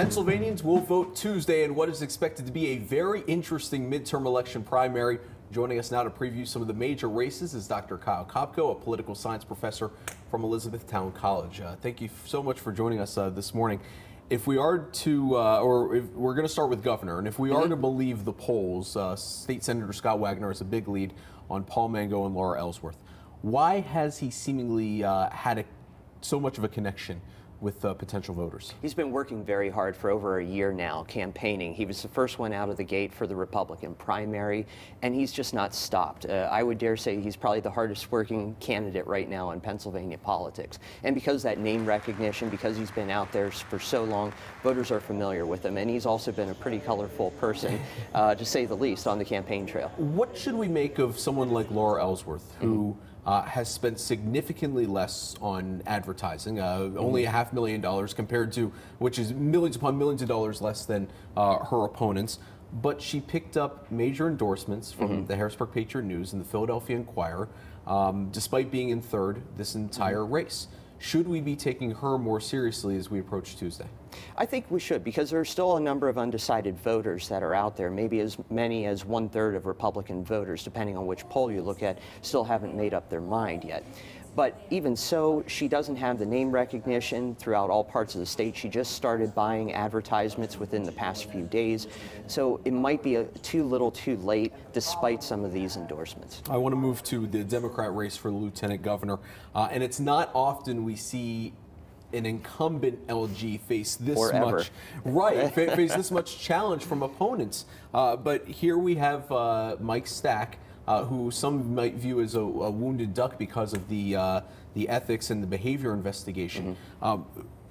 Pennsylvanians will vote Tuesday in what is expected to be a very interesting midterm election primary. Joining us now to preview some of the major races is Dr. Kyle Kopko, a political science professor from Elizabethtown College. Thank you so much for joining us this morning. If we are to, or if we're going to start with governor, and if we are to believe the polls, State Senator Scott Wagner has a big lead on Paul Mango and Laura Ellsworth. Why has he seemingly had so much of a connection with potential voters? He's been working very hard for over a year now, campaigning. He was the first one out of the gate for the Republican primary, and he's just not stopped. I would dare say he's probably the hardest working candidate right now in Pennsylvania politics. And because that name recognition, because he's been out there for so long, voters are familiar with him. And he's also been a pretty colorful person, to say the least, on the campaign trail. What should we make of someone like Laura Ellsworth, who has spent significantly less on advertising, only $500,000 compared to, which is millions upon millions of dollars less than her opponents, but she picked up major endorsements from the Harrisburg Patriot News and the Philadelphia Inquirer, despite being in third this entire race. Should we be taking her more seriously as we approach Tuesday? I think we should, because there's still a number of undecided voters that are out there. Maybe as many as 1/3 of Republican voters, depending on which poll you look at, still haven't made up their mind yet. But even so, she doesn't have the name recognition throughout all parts of the state. She just started buying advertisements within the past few days. So it might be too little too late, despite some of these endorsements. I want to move to the Democrat race for the lieutenant governor. And it's not often we see an incumbent LG face this much, face this much challenge from opponents. But here we have Mike Stack, who some might view as a wounded duck because of the ethics and the behavior investigation.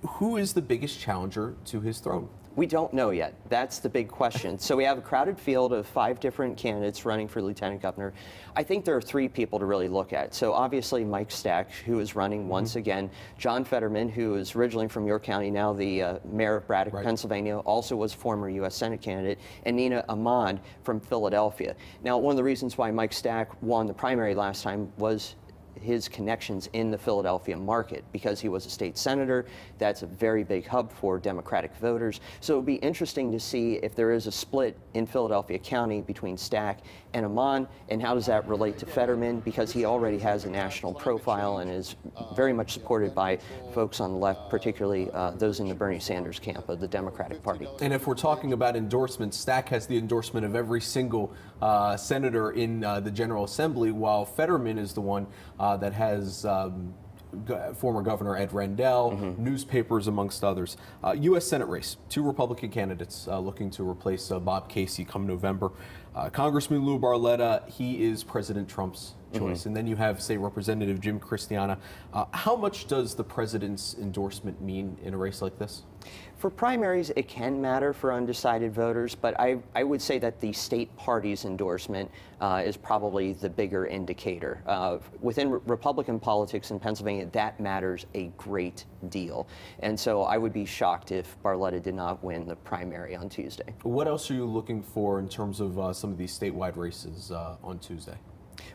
Who is the biggest challenger to his throne? We don't know yet. That's the big question. So we have a crowded field of 5 different candidates running for lieutenant governor. I think there are 3 people to really look at. So obviously Mike Stack, who is running once again. John Fetterman, who is originally from York County, now the mayor of Braddock, Pennsylvania, also was former U.S. Senate candidate, and Nina Ahmad from Philadelphia. Now, one of the reasons why Mike Stack won the primary last time was his connections in the Philadelphia market, because he was a state senator. That's a very big hub for Democratic voters. So it would be interesting to see if there is a split in Philadelphia County between Stack and Amon, and how does that relate to Fetterman, because he already has a national profile and is very much supported by folks on the left, particularly those in the Bernie Sanders camp of the Democratic Party. And if we're talking about endorsements, Stack has the endorsement of every single senator in the General Assembly, while Fetterman is the one that has former Governor Ed Rendell, newspapers, amongst others. U.S. Senate race, 2 Republican candidates looking to replace Bob Casey come November. Congressman Lou Barletta, he is President Trump's choice. And then you have, say, Representative Jim Christiana. How much does the president's endorsement mean in a race like this? For primaries, it can matter for undecided voters, but I would say that the state party's endorsement is probably the bigger indicator. Within Republican politics in Pennsylvania, that matters a great deal. And so I would be shocked if Barletta did not win the primary on Tuesday. What else are you looking for in terms of some of these statewide races on Tuesday?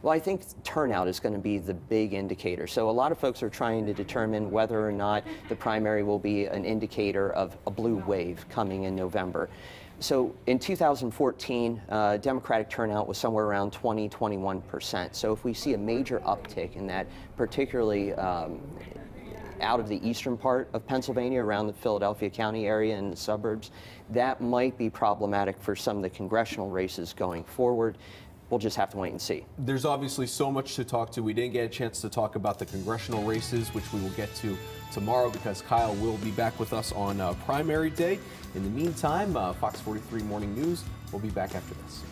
Well, I think turnout is going to be the big indicator. So a lot of folks are trying to determine whether or not the primary will be an indicator of a blue wave coming in November. So in 2014, Democratic turnout was somewhere around 20–21%. So if we see a major uptick in that, particularly out of the eastern part of Pennsylvania, around the Philadelphia County area and the suburbs, that might be problematic for some of the congressional races going forward. We'll just have to wait and see. There's obviously so much to talk to. We didn't get a chance to talk about the congressional races, which we will get to tomorrow, because Kyle will be back with us on primary day. In the meantime, Fox 43 Morning News will be back after this.